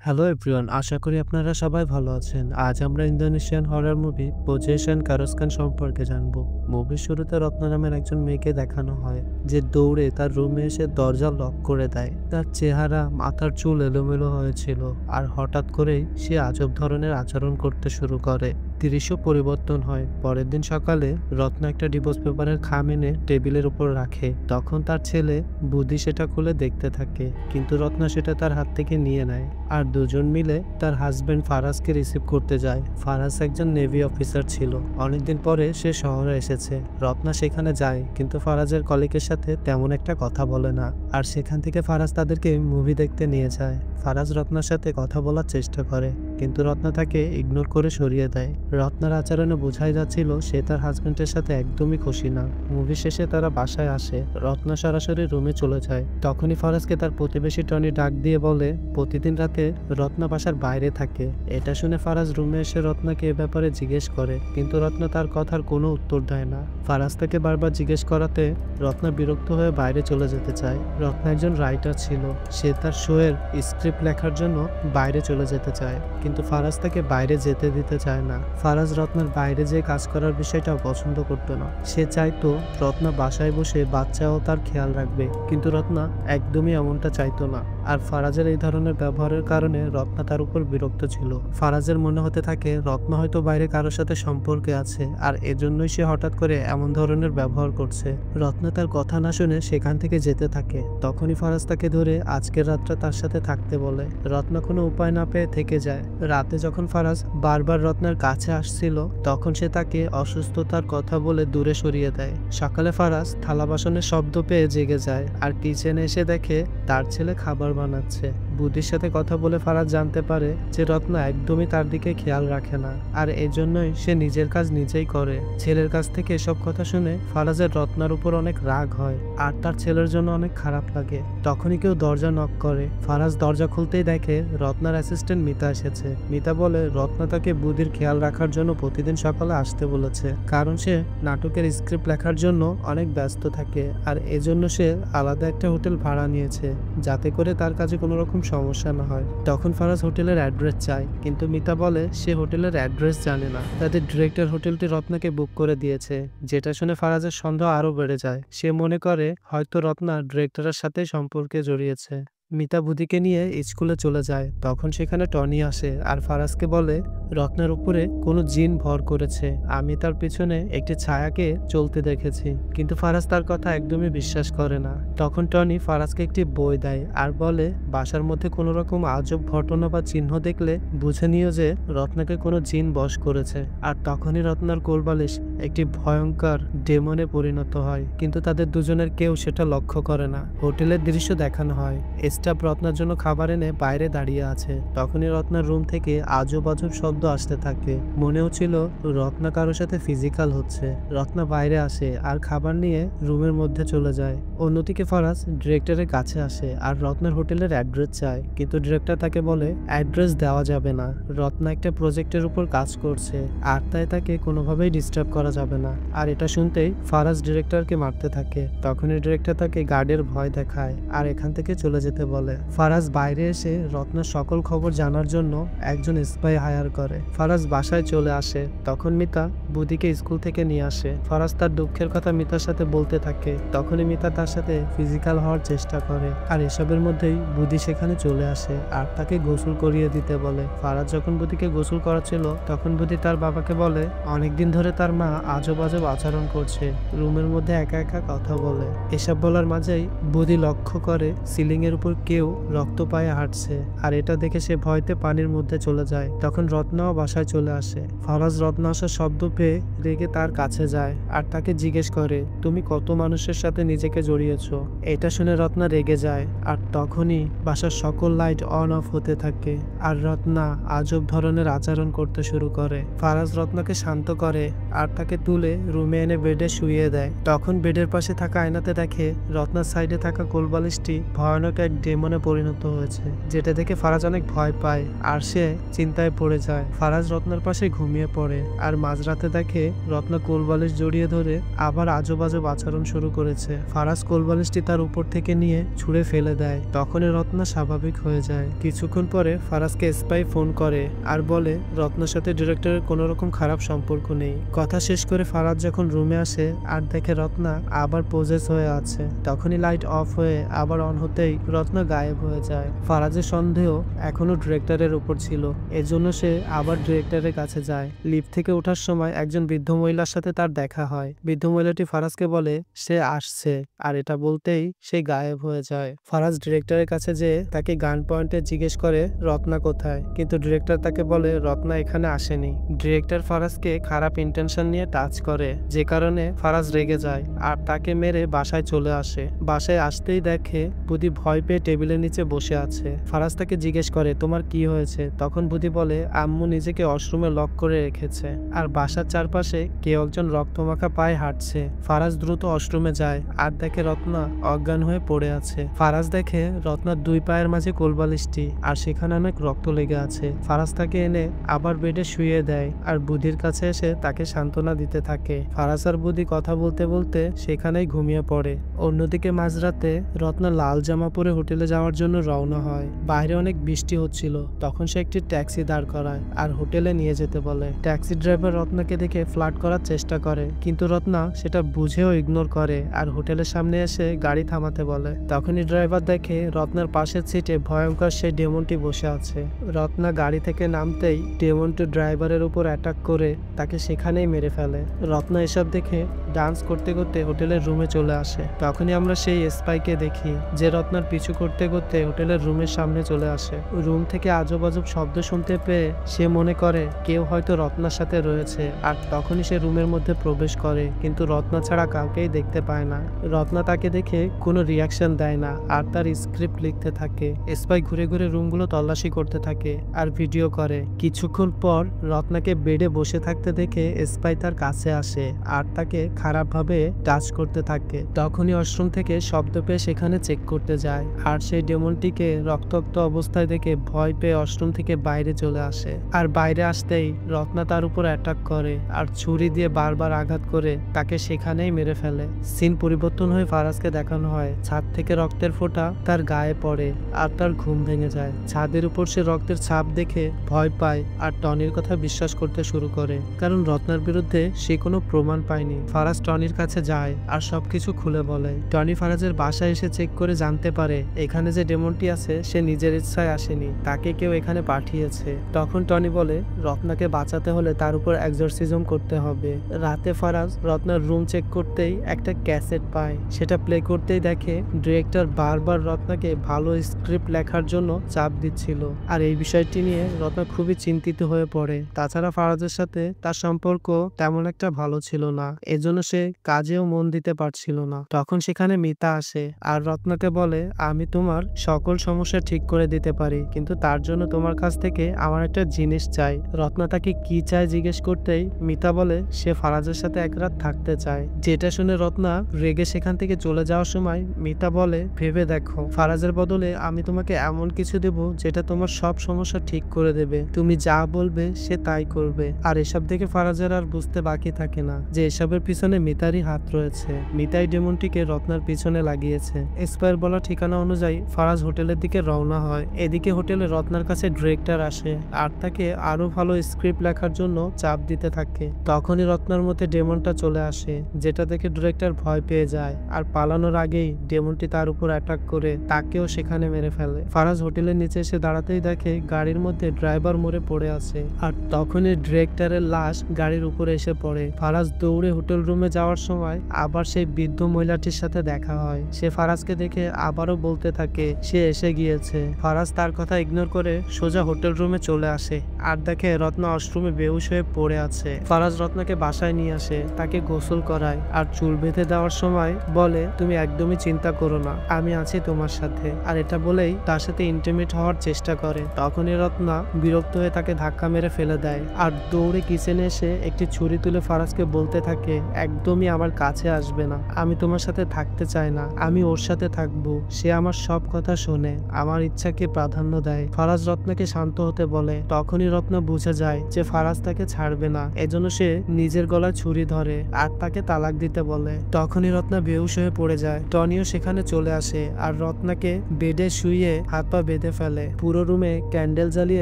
Hello everyone, আশা করি আপনারা সবাই ভালো আছেন। আজ আমরা ইন্দোনেশিয়ান হরর মুভি পজেশন কারুসকান সম্পর্কে জানব। মুভির শুরুতে রত্না নামের একজন মেয়েকে দেখানো হয় যে দৌড়ে তার রুমে এসে দরজা লক করে দেয়। তার চেহারা, মাথার চুল এলোমেলো হয়েছিল আর হঠাৎ করেই সে আজব ধরনের আচরণ করতে শুরু করে। দৃশ্য পরিবর্তন হয়। পরের দিন সকালে রত্না একটা ডিভোর্স পেপারের খাম এনে টেবিলের উপর রাখে। তখন তার ছেলে বুদ্ধি সেটা খুলে দেখতে থাকে, কিন্তু রত্না সেটা তার হাত থেকে নিয়ে নেয় আর দুজন মিলে তার হাজবেন্ড ফারাজকে রিসিভ করতে যায়। ফারাজ একজন নেভি অফিসার ছিল। অনেকদিন পরে সে শহরে এসেছে। রত্না সেখানে যায়, কিন্তু ফারাজের কলিগের সাথে তেমন একটা কথা বলে না। আর সেখান থেকে ফারাজ তাদেরকে মুভি দেখতে নিয়ে যায়। ফারাজ রত্নার সাথে কথা বলার চেষ্টা করে, কিন্তু রত্না তাকে ইগনোর করে সরিয়ে দেয়। রত্নার আচরণে বোঝাই যাচ্ছিল সে তার হাজবেন্ডের সাথে একদমই খুশি না। মুভি শেষে তারা বাসায় আসে। রত্না সরাসরি রুমে চলে যায়। তখনই ফারাজকে তার প্রতিবেশী টনি ডাক দিয়ে বলে প্রতিদিন রাতে রত্না বাসার বাইরে থাকে। এটা শুনে ফারাজ রুমে এসে রত্নাকে এ ব্যাপারে জিজ্ঞেস করে, কিন্তু রত্না তার কথার কোনো উত্তর দেয় না। ফারাজ তাকে বারবার জিজ্ঞেস করাতে রত্না বিরক্ত হয়ে বাইরে চলে যেতে চায়। রত্না একজন রাইটার ছিল। সে তার শো এর স্ক্রিপ্ট লেখার জন্য বাইরে চলে যেতে চায়, কিন্তু ফারাজ তাকে বাইরে যেতে দিতে চায় না। ফারাজ রত্নার বাইরে যেয়ে কাজ করার বিষয়টা পছন্দ করতো না। সে চাইতো রত্না বাসায় বসে বাচ্চাও তার খেয়াল রাখবে, কিন্তু রত্না একদমই এমনটা চাইতো না। আর ফারাজের এই ধরনের ব্যবহারের কারণে রত্না তার উপর বিরক্ত ছিল। ফারাজের মনে হতে থাকে রত্না হয়তো বাইরে কারোর সাথে সম্পর্কে আছে, আর এজন্যই সে হঠাৎ করে এমন ধরনের ব্যবহার করছে। রত্না তার কথা না শুনে সেখান থেকে যেতে থাকে। তখনই ফারাজ তাকে ধরে আজকের রাতটা তার সাথে থাকতে বলে। রত্না কোনো উপায় না পেয়ে থেকে যায়। রাতে যখন ফারাজ বারবার রত্নার কাছে আসছিল, তখন সে তাকে অসুস্থতার কথা বলে দূরে সরিয়ে দেয়। সকালে ফারাজ থালা বাসনের শব্দ পেয়ে জেগে যায়, আর কিচেনে এসে দেখে তার ছেলে খাবার বানাচ্ছে। বুদ্ধির সাথে কথা বলে ফারাজ জানতে পারে যে রত্না একদমই তার দিকে খেয়াল রাখে না, আর এজন্যই সে নিজের কাজ নিজেই করে। ছেলের কাছ থেকে এসব কথা শুনে ফারাজের রত্নার উপর অনেক রাগ হয়, আর তার ছেলের জন্য অনেক খারাপ লাগে। তখনই কেউ দরজা নক করে। ফারাজ দরজা খুলতেই দেখে রত্নার অ্যাসিস্ট্যান্ট মিতা এসেছে। মিতা বলে রত্না তাকে বুদ্ধির খেয়াল রাখার জন্য প্রতিদিন সকালে আসতে বলেছে, কারণ সে নাটকের স্ক্রিপ্ট লেখার জন্য অনেক ব্যস্ত থাকে, আর এজন্য সে আলাদা একটা হোটেল ভাড়া নিয়েছে যাতে করে তার কাজে কোনো রকম সমস্যা না হয়। তখন ফারাজ হোটেলের অ্যাড্রেস চায়, কিন্তু মিতা বলে সে হোটেলের অ্যাড্রেস জানে না। তাদের ডিরেক্টর হোটেলটি রত্নাকে বুক করে দিয়েছে, যেটা শুনে ফারাজের সন্দেহ আরো বেড়ে যায়। সে মনে করে হয়তো রত্না ডিরেক্টরের সাথে সম্পর্কে জড়িয়েছে। মিতা বুদ্ধিকে নিয়ে স্কুলে চলে যায়। তখন সেখানে টনি আসে আর ফারাজকে বলে রত্নার উপরে কোনো জিন ভর করেছে। আমি তার পিছনে একটি ছায়াকে চলতে দেখেছি, কিন্তু ফারাজ তার কথা একদমই বিশ্বাস করে না। তখন টনি ফারাজকে একটি বই দেয় আর বলে বাসার মধ্যে কোনো রকম আজব ঘটনা বা চিহ্ন দেখলে বুঝে নিও যে রত্নাকে কোনো জিন বশ করেছে। আর তখনই রত্নার কোলবালিশ একটি ভয়ঙ্কর ডেমনে পরিণত হয়, কিন্তু তাদের দুজনের কেউ সেটা লক্ষ্য করে না। হোটেলের দৃশ্য দেখানো হয়। স্টাফ রত্নার জন্য খাবার এনে বাইরে দাঁড়িয়ে আছে। তখনই রত্নার রুম থেকে আজব আজব শব্দ আসতে থাকে। মনে হচ্ছিল রত্না কারোর সাথে ফিজিক্যাল হচ্ছে। রত্না বাইরে আসে আর খাবার নিয়ে রুমের মধ্যে চলে যায়। অন্যদিকে ফারাজ ডিরেক্টরের কাছে আসে আর রত্নার হোটেলের অ্যাড্রেস চায়, কিন্তু ডিরেক্টর তাকে বলে অ্যাড্রেস দেওয়া যাবে না। রত্না একটা প্রজেক্টের উপর কাজ করছে, আর তাই তাকে কোনোভাবেই ডিস্টার্ব করা যাবে না। আর এটা শুনতেই ফারাজ ডিরেক্টরকে মারতে থাকে। তখনই ডিরেক্টর তাকে গার্ডের ভয় দেখায় আর এখান থেকে চলে যেতে বলে। ফারাজ বাইরে এসে রত্নার সকল খবর জানার জন্য একজন স্পাই হায়ার করে। ফারাজ বাসায় চলে আসে। তখন মিতা বুদ্ধিকে স্কুল থেকে নিয়ে আসে। ফারাজ তার দুঃখের কথা মিতার সাথে বলতে থাকে। তখনই মিতা তার সাথে ফিজিক্যাল হওয়ার চেষ্টা করে, আর এসবের মধ্যেই বুদ্ধি সেখানে চলে আসে আর তাকে গোসল করিয়ে দিতে বলে। ফারাজ যখন বুদ্ধিকে গোসল করাচ্ছিল, তখন বুদ্ধি তার বাবাকে বলে অনেকদিন ধরে তার মা আজব আজব আচরণ করছে, রুমের মধ্যে একা একা কথা বলে। এসব বলার মাঝেই বুদ্ধি লক্ষ্য করে সিলিং এর উপর কেউ রক্ত পায়ে হাঁটছে, আর এটা দেখে সে ভয়তে পানির মধ্যে চলে যায়। তখন রত্নাও বাসায় চলে আসে। ফারাজ রত্না আসার শব্দ পেয়ে রেগে তার কাছে যায় আর তাকে জিজ্ঞেস করে তুমি কত মানুষের সাথে নিজেকে জড়িয়েছো। এটা শুনে রত্না রেগে যায়, আর তখনই বাসার সকল লাইট অন অফ হতে থাকে আর রত্না আজব ধরনের আচরণ করতে শুরু করে। ফারাজ রত্নাকে শান্ত করে আর তাকে তুলে রুমে এনে বেডে শুইয়ে দেয়। তখন বেডের পাশে থাকা আয়নাতে দেখে রত্নার সাইডে থাকা কোলবালিশটি ভয়ানক এক ডেমনে পরিণত হয়েছে, যেটা দেখে ফারাজ অনেক ভয় পায় আর সে চিন্তায় পড়ে যায়। ফারাজ রত্নার পাশে ঘুমিয়ে পড়ে আর মাঝরাতে দেখে রত্না কোলবালিশ জড়িয়ে ধরে আবার আজব আজব আচরণ শুরু করেছে। ফারাজ কোলবালিশটি তার উপর থেকে নিয়ে ছুঁড়ে ফেলে দেয়। তখনই রত্না স্বাভাবিক হয়ে যায়। কিছুক্ষণ পরে ফারাজকে স্পাই ফোন করে আর বলে রত্নার সাথে ডিরেক্টরের কোনো রকম খারাপ সম্পর্ক নেই। কথা শেষ করে ফারাজ যখন রুমে আসে আর দেখে রত্না আবার পজেস হয়ে আছে, তখনই লাইট অফ হয়ে আবার অন হতেই রত্না গায়েব হয়ে যায়। ফারাজের সন্দেহ এখনো ডিরেক্টরের উপর ছিল, এজন্য সে আবার ডিরেক্টরের কাছে যায়। লিফট থেকে ওঠার সময় একজন বৃদ্ধ মহিলার সাথে তার দেখা হয়। বৃদ্ধ মহিলাটি ফারাজকে বলে সে আসছে, আর এটা বলতেই সে গায়েব হয়ে যায়। ফারাজ ডিরেক্টরের কাছে যেয়ে তাকে গান পয়েন্টে জিজ্ঞেস করে রত্না কোথায়, কিন্তু ডিরেক্টর তাকে বলে রত্না এখানে আসেনি। ডিরেক্টর ফারাজকে খারাপ ইন্টেনশন নিয়ে টাচ করে, যে কারণে ফারাজ রেগে যায় আর তাকে মেরে বাসায় চলে আসে। বাসায় আসতেই দেখে বুধি ভয় পেয়ে টেবিলের নিচে বসে আছে। ফারাজ তাকে জিজ্ঞেস করে তোমার কি হয়েছে, তখন বুধি বলে আম্মু নিজেকে ওয়াশরুমে লক করে রেখেছে আর বাসার চারপাশে কেউ একজন রক্তমাখা পায়ে হাঁটছে। ফারাজ দ্রুত ওয়াশরুমে যায় আর দেখে রত্না অজ্ঞান হয়ে পড়ে আছে। ফারাজ দেখে রত্নার দুই পায়ের মাঝে কোলবালিশটি আর সেখানে অনেক রক্ত লেগে আছে। ফারাজ তাকে এনে আবার বেডে শুইয়ে দেয় আর বুধির কাছে এসে তাকে সান্ত্বনা দিতে থাকে। ফারাজ আর বুধি কথা বলতে বলতে সেখানেই ঘুমিয়ে পড়ে। অন্যদিকে মাঝরাতে রত্না লাল জামা পরে হোটেলে যাওয়ার জন্য রওনা হয়। বাইরে অনেক বৃষ্টি হচ্ছিল, তখন সে একটি ট্যাক্সি দাঁড় করায় আর হোটেলে নিয়ে যেতে বলে। ট্যাক্সি ড্রাইভার রত্নাকে দেখে ফ্লার্ট করার চেষ্টা করে, কিন্তু রত্না সেটা বুঝেও ইগনোর করে আর হোটেলের সামনে এসে গাড়ি থামাতে বলে। তখনই ড্রাইভার দেখে রত্নার পাশের সিটে ভয়ঙ্কর সেই ডেমনটি বসে আছে। রত্না গাড়ি থেকে নামতেই ডেমনটি ড্রাইভারের উপর অ্যাটাক করে তাকে সেখানেই মেরে ফেলে। রত্না এসব দেখে ডান্স করতে করতে হোটেলের রুমে চলে আসে। তখনই আমরা সেই স্পাইকে দেখি যে রত্নার পিছু করতে করতে হোটেলের রুমের সামনে চলে আসে। রুম থেকে আজব আজব শব্দ শুনতে পেয়ে সে মনে করে কেউ হয়তো রত্নার সাথে রয়েছে আর তখনই সে রুমের মধ্যে প্রবেশ করে, কিন্তু রত্না ছাড়া কাউকেই দেখতে পায় না। রত্না তাকে দেখে কোনো রিয়াকশন দেয় না আর তার স্ক্রিপ্ট লিখতে থাকে। স্পাই ঘুরে ঘুরে রুমগুলো তল্লাশি করতে থাকে আর ভিডিও করে। কিছুক্ষণ পর রত্নাকে বেডে বসে থাকতে দেখে স্পাই তার কাছে আসে আর তাকে খারাপভাবে টাচ করতে থাকে। তখনই ওয়াশরুম থেকে শব্দ পেয়ে সেখানে চেক করতে যায় আর সেই ডেমনটিকে রক্তাক্ত অবস্থায় দেখে ভয় পেয়ে ওয়াশরুম থেকে বাইরে চলে আসে। আর বাইরে আসতেই রত্না তার উপর অ্যাটাক করে আর ছুরি দিয়ে বারবার আঘাত করে তাকে সেখানেই মেরে ফেলে। সিন পরিবর্তন হয়ে ফারাজকে দেখানো হয় ছাদ থেকে রক্তের ফোঁটা তার গায়ে পড়ে আর তার ঘুম ভেঙে যায়। ছাদের উপর সে রক্তের ছাপ দেখে ভয় পায় আর টনির কথা বিশ্বাস করতে শুরু করে, কারণ রত্নার বিরুদ্ধে সে কোনো প্রমাণ পায়নি। ফারাজ টনির কাছে যায় আর সবকিছু খুলে বলে। টনি ফারাজের বাসায় এসে চেক করে জানতে পারে এখানে যে ডেমনটি আছে সে নিজের ইচ্ছায় আসেনি, তাকে কেউ এখানে পাঠিয়েছে। তখন টনি বলে রত্নাকে বাঁচাতে হলে তার উপর এক্সরসিজম করতে হবে। রাতে ফারাজ রত্নার রুম চেক করতেই একটা ক্যাসেট পায়, সেটা প্লে করতেই দেখে ডিরেক্টর বারবার রত্নাকে ভালো স্ক্রিপ্ট লেখার জন্য চাপ দিচ্ছিল আর এই বিষয়টি নিয়ে রত্না খুবই চিন্তিত হয়ে পড়ে। তাছাড়া ফারাজের সাথে তার সম্পর্ক তেমন একটা ভালো ছিল না, এজন্য সে কাজেও মন দিতে পারছিল না। তখন সেখানে মিতা আসে আর রত্নাকে বলে আমি তোমার সকল সমস্যা ঠিক করে দিতে পারি, কিন্তু তার জন্য তোমার কাছ থেকে আমার একটা জিনিস চাই। রত্না তাকে কি চায় জিজ্ঞেস করতেই মিতা বলে সে ফারাজের সাথে এক রাত থাকতে চায়। যেটা শুনে রত্না রেগে সেখান থেকে চলে যাওয়ার সময় মিতা বলে ভেবে দেখো, ফারাজের বদলে আমি তোমাকে এমন কিছু দেব যেটা তোমার সব সমস্যা ঠিক করে দেবে, তুমি যা বলবে সে তাই করবে। আর এসব দেখে ফারাজের আর বুঝতে বাকি থাকে না যে এসবের পিছনে মিতারই হাত রয়েছে। মিতাই ডেমনটিকে রত্নার পিছনে লাগিয়েছে। স্পাইয়ের বলা ঠিকানা অনুযায়ী ফারাজ হোটেলের দিকে রওনা হয়। এদিকে হোটেলে রত্নার কাছে ডিরেক্টর আসে আর তাকে আরো ভালো স্ক্রিপ্ট লেখার জন্য চাপ দিতে থাকে। তখনই রত্নার মধ্যে ডেমনটা চলে আসে, যেটা দেখে ডিরেক্টর ভয় পেয়ে যায় আর পালানোর আগেই ডেমনটি তার উপর অ্যাটাক করে তাকেও সেখানে মেরে ফেলে। ফারাজ হোটেলের নিচে এসে দাঁড়াতেই দেখে গাড়ির মধ্যে ড্রাইভার মরে পড়ে আছে আর তখনই ডিরেক্টরের লাশ গাড়ির উপরে এসে পড়ে। ফারাজ দৌড়ে হোটেল রুমে যাওয়ার সময় আবার সেই বৃদ্ধ মহিলাটির সাথে দেখা হয়। সে ফারাজকে দেখে আবারও বলতে থাকে সে এসে গিয়েছে। ফারাজ তার কথা ইগনোর করে সোজা হোটেল রুমে চলে আসে আর দেখে রত্না ওয়াশরুমে বেহুশ হয়ে পড়ে আছে। ফারাজ রত্নাকে বাসায় নিয়ে আসে, তাকে গোসল করায় আর চুল বেঁধে দেওয়ার সময় বলে তুমি একদমই চিন্তা করো না, আমি আছি তোমার সাথে। আর এটা বলেই তার সাথে ইন্টিমেট হওয়ার চেষ্টা করে। তখনই রত্না বিরক্ত হয়ে তাকে ধাক্কা মেরে ফেলে দেয় আর দৌড়ে কিচেনে এসে একটি ছুরি তুলে ফারাজকে বলতে থাকে একদমই আমার কাছে আসবে না, আমি তোমার সাথে থাকতে চাই না, আমি ওর সাথে থাকবো, সে আমার আমার সব কথা শোনে, আমার ইচ্ছাকে প্রাধান্য দেয়। ফারাজ রত্নাকে শান্ত হতে বলে। তখনই রত্না বুঝে যায় যে ফারাজ তাকে ছাড়বে না, এজন্য সে নিজের গলায় ছুরি ধরে আর তাকে তালাক দিতে বলে। তখনই রত্না বেহুশ হয়ে পড়ে যায়। টনিও সেখানে চলে আসে আর রত্নাকে বেডে শুইয়ে হাত পা বেঁধে ফেলে। পুরো রুমে ক্যান্ডেল জ্বালিয়ে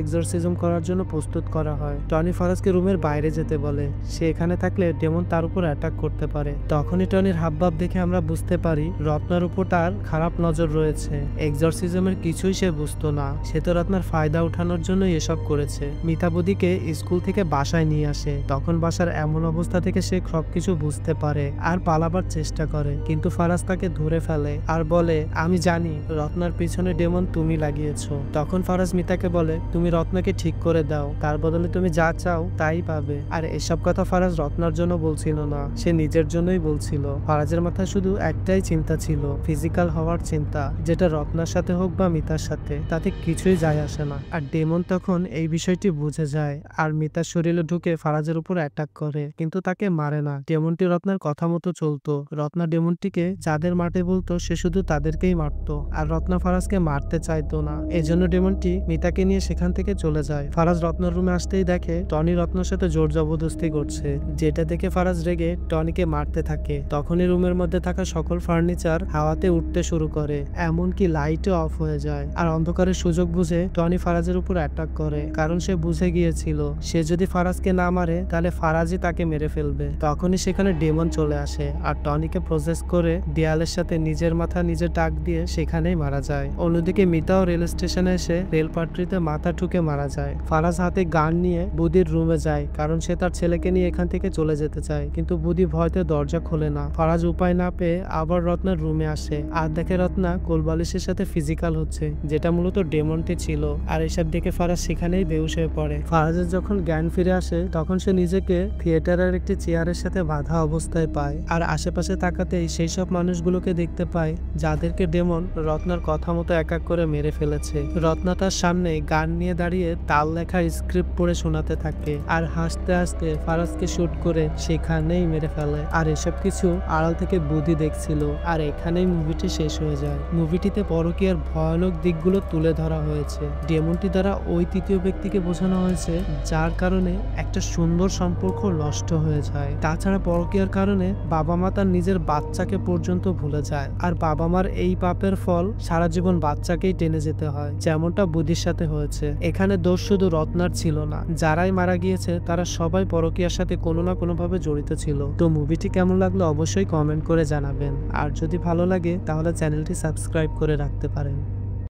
এক্সরসিজম করার জন্য প্রস্তুত করা হয়। টনি ফারাজকে রুমের বাইরে যেতে বলে, সে এখানে থাকলে ডেমন তার উপর অ্যাটাক করতে পারে। তখনই টনির হাবভাব দেখে আমরা বুঝতে পারি রত্নার উপর তার খারাপ নজর রয়েছে। এক্সরসিজমের কিছুই সে বুঝতো না, সে তো রত্নার ফায়দা উঠানোর জন্যই এসব করেছে। মিতাবুদিকে স্কুল থেকে বাসায় নিয়ে আসে। তখন বাসার এমন অবস্থা থেকে সে সবকিছু বুঝতে পারে আর পালাবার চেষ্টা করে, কিন্তু ফারাজ তাকে ধরে ফেলে আর বলে, আমি জানি রত্নার পিছনে ডেমন তুমি লাগিয়েছো। তখন ফারাজ মিতাকে বলে, তুমি রত্নাকে ঠিক করে দাও, তার বদলে তুমি যা চাও তাই পাবে। আর এসব কথা ফারাজ রত্নার জন্য বলছিল না, সে নিজের জন্যই বলছিল। ফারাজের মাথায় শুধু একটাই চিন্তা ছিল, ফিজিক্যাল হওয়ার চিন্তা, যেটা রত্নার সাথে হোক বা মিতার সাথে, তাতে কিছুই যায় আসে না। আর ডেমন তখন এই বিষয়টি বুঝে যায় আর মিতার শরীরে ঢুকে ফারাজের উপর অ্যাটাক করে, কিন্তু তাকে মারে না। ডেমনটি রত্নার কথা মতো চলতো। রত্না ডেমনটিকে যাদের মারতে বলতো সে শুধু তাদেরকেই মারতো, আর রত্না ফারাজকে মারতে চাইতো না। এজন্য ডেমনটি মিতাকে নিয়ে সেখান থেকে চলে যায়। ফারাজ রত্নার রুমে আসতেই দেখে টনি রত্নার সাথে জোর জবরদস্তি করছে, যেটা দেখে ফারাজ রেগে টনিকে মারতে থাকে। তখনই রুমের মধ্যে থাকা সকল ফার্নিচার হাওয়াতে উঠতে শুরু করে, এমনকি লাইটও অফ হয়ে যায়। আর অন্ধকারের সুযোগ বুঝে টনি ফারাজের উপর অ্যাটাক করে, কারণ সে বুঝে গিয়েছিল সে যদি ফারাজকে না মারে তাহলে ফারাজই তাকে মেরে ফেলবে। তখনই সেখানে ডেমন চলে আসে আর টনিকে প্রসেস করে দেয়ালের সাথে নিজের মাথা নিজে টাক দিয়ে সেখানেই মারা যায়। অন্যদিকে মিতাও রেল স্টেশনে এসে রেল পাট্রিতে মাথা ঠুকে মারা যায়। ফারাজ হাতে গান নিয়ে বুদির রুমে যায়, কারণ সে তার ছেলেকে নিয়ে এখান থেকে চলে যেতে চায়, কিন্তু বুদি ভয়তে দরজা খোলে না। ফারাজ উপায় না পেয়ে আবার রত্নার রুমে আসে আর দেখে রত্না কোলবালিশের সাথে ফিজিক্যাল হচ্ছে, যেটা মূলত ডেমনটি ছিল। আর এসব দেখে ফারাজ সেখানেই বেহুশ হয়ে পড়ে। ফারাজের যখন জ্ঞান ফিরে আসে তখন সে নিজেকে থিয়েটারের একটি চেয়ারের সাথে বাঁধা অবস্থায় পায় আর আশেপাশে তাকাতেই সেই সব মানুষগুলোকে দেখতে পায় যাদেরকে ডেমন রত্নার কথা মতো এক এক করে মেরে ফেলেছে। রত্না তার সামনে গান নিয়ে দাঁড়িয়ে তাল লেখা স্ক্রিপ্ট পড়ে শোনাতে থাকে আর হাসতে হাসতে ফারাজকে শুট করে সেখানেই মেরে ফেলে। আর এসব কিছু আড়াল থেকে বুদ্ধি দেখছিল। আর এখানেই মুভিটি শেষ হয়ে যায়। মুভিটিতে পরকীয়ার ভয়ানক দিকগুলো তুলে ধরা হয়েছে। ডেমনটি দ্বারা ওই তৃতীয় ব্যক্তিকে বোঝানো হয়েছে যার কারণে একটা সুন্দর সম্পর্ক নষ্ট হয়ে যায়। তাছাড়া পরকীয়ার কারণে বাবা মা তার নিজের বাচ্চাকে পর্যন্ত ভুলে যায়, আর বাবা মার এই পাপের ফল সারা জীবন বাচ্চাকেই টেনে যেতে হয়, যেমনটা বুদ্ধির সাথে হয়েছে। এখানে দোষ শুধু রত্নার ছিল না, যারাই মারা গিয়েছে তারা সবাই পরকীয়ার সাথে কোনো না কোনো ভাবে জড়িত ছিল। তো মুভিটি কেমন লাগলো অবশ্যই কমেন্ট করে জানাবেন, আর যদি ভালো লাগে তাহলে চ্যানেলটি সাবস্ক্রাইব করে রাখতে পারেন।